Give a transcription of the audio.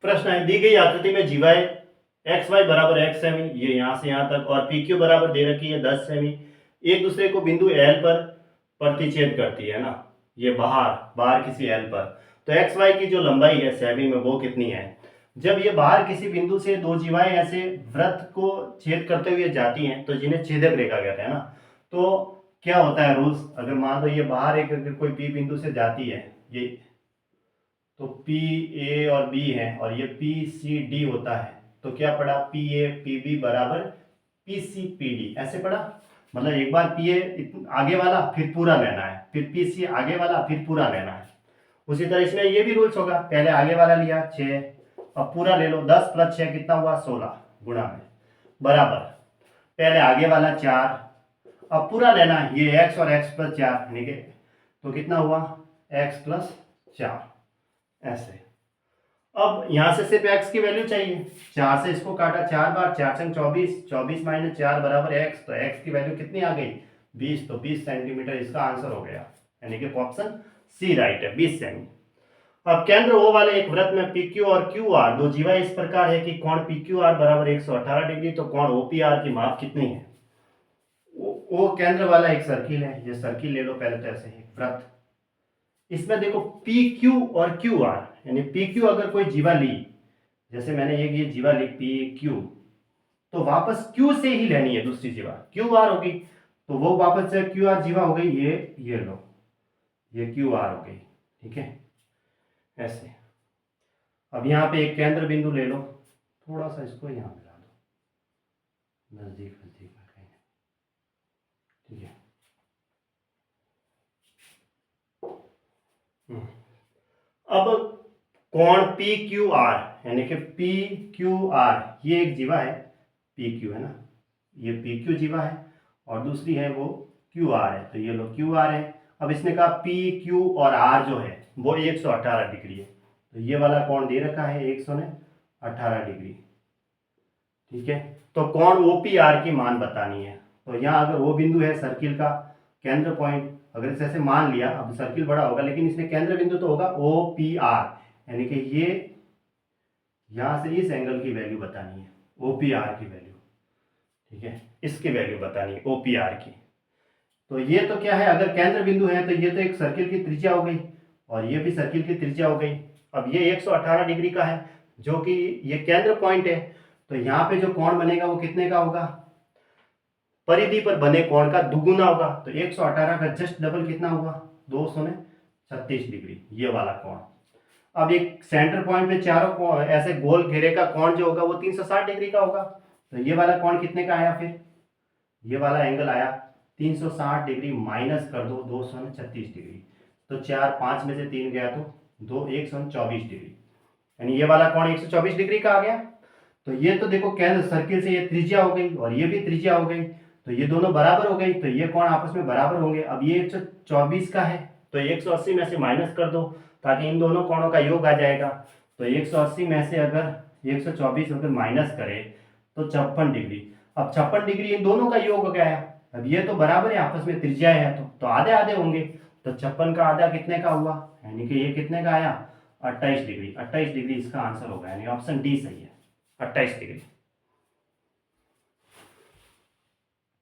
प्रश्न है, दी गई आकृति में जीवाएं एक्स वाई बराबर एक्स सेमी, ये यहाँ से यहाँ तक, और पी क्यू बराबर दे रखी है 10 सेमी, एक दूसरे को बिंदु एल पर प्रतिच्छेद करती है ना, ये बाहर किसी एल पर। तो एक्स वाई की जो लंबाई है सेमी में वो कितनी है। जब ये बाहर किसी बिंदु से दो जीवाएं ऐसे वृत्त को छेद करते हुए जाती हैं तो जिन्हें छेदक रेखा कहते हैं ना, तो क्या होता है रूल्स, अगर मान लो ये बाहर एक अगर कोई पी बिंदु से जाती है, ये तो पी ए और बी है और ये पी सी डी होता है, तो क्या पढ़ा, पी ए पी बी बराबर पी सी पी डी, ऐसे पढ़ा। मतलब एक बार पी ए आगे वाला फिर पूरा लेना है, फिर पी सी आगे वाला फिर पूरा लेना है। उसी तरह इसमें ये भी रूल्स होगा, पहले आगे वाला लिया 6, अब पूरा ले लो, 10 + 6 कितना हुआ 16 गुणा में बराबर पहले आगे वाला 4, अब पूरा लेना है, ये x और x + 4 यानी कि तो कितना हुआ x + 4 ऐसे। अब यहां से सिर्फ x की वैल्यू चाहिए, 4 से इसको काटा 4 बार, 4 × 24, 24 - 4 बराबर x, तो x की वैल्यू कितनी आ गई 20, तो 20 सेंटीमीटर इसका आंसर हो गया, यानी कि ऑप्शन सी राइट है 20 सेमी। अब केंद्र O वाले एक वृत्त में PQ और QR दो जीवाएं इस प्रकार है कि कोण PQR बराबर 118 डिग्री, तो कोण OPR की माप कितनी है। वो केंद्र वाला एक सर्किल है, ये सर्किल ले लो पहले, तो ऐसे एक वृत्त, इसमें देखो PQ और QR, यानी PQ अगर कोई जीवा ली, जैसे मैंने ये जीवा ली PQ, तो वापस Q से ही लेनी है दूसरी जीवा, QR होगी, तो वो वापस से QR जीवा हो गई, ये लो, ये QR हो गई, ठीक है ऐसे। अब यहाँ पे एक केंद्र बिंदु ले लो, थोड़ा सा इसको यहाँ मिला दो नजदीक में कहीं, ठीक है। अब कोण PQR यानी कि PQR, ये एक जीवा है PQ है ना, ये PQ जीवा है और दूसरी है वो QR है, तो ये लो QR है। अब इसने कहा PQ और R जो है वो 118 डिग्री है, तो ये वाला कोण दे रखा है 118 डिग्री, ठीक है। तो कोण OPR की मान बतानी है, तो यहाँ अगर वो बिंदु है सर्किल का केंद्र पॉइंट, अगर इसे ऐसे मान लिया, अब सर्किल बड़ा होगा लेकिन इसमें केंद्र बिंदु तो होगा OPR, यानी कि ये यहां से इस एंगल की वैल्यू बतानी है, OPR की वैल्यू, ठीक है, इसकी वैल्यू बतानी है OPR की। तो ये तो क्या है, अगर केंद्र बिंदु है तो ये तो एक सर्किल की त्रिज्या हो गई और ये भी सर्किल की त्रिज्या हो गई। अब ये 118 डिग्री का है जो कि ये केंद्र पॉइंट है, तो यहाँ पे जो कोण बनेगा वो कितने का होगा, परिधि पर बने कोण का दुगुना होगा, तो 118 का जस्ट डबल कितना हुआ 236 डिग्री, ये वाला कोण। अब एक सेंटर पॉइंट पे चारों ऐसे गोल घेरे का कोण जो होगा वो 360 डिग्री का होगा, तो ये वाला कोण कितने का आया, फिर ये वाला एंगल आया 360 डिग्री, माइनस कर दो 236 डिग्री, तो 4 5 में से 3 गया तो 124 डिग्री, यानी ये वाला कोण 124 डिग्री का आ गया। तो ये तो देखो केंद्र सर्किल से ये त्रिज्या हो गई और ये भी त्रिज्या हो गई, तो ये दोनों बराबर हो गई, तो ये कोण आपस में बराबर होंगे। अब ये 124 का है तो 180 में से माइनस कर दो ताकि इन दोनों कोणों का योग आ जाएगा, तो 180 में से अगर 124 अगर माइनस करें तो 56 डिग्री। अब 56 डिग्री इन दोनों का योग हो गया है, अब ये तो बराबर है आपस में त्रिज्या है तो आधे आधे होंगे, तो 56 का आधा कितने का हुआ, यानी कि ये कितने का आया 28 डिग्री, 28 डिग्री इसका आंसर होगा, यानी ऑप्शन डी सही है 28 डिग्री।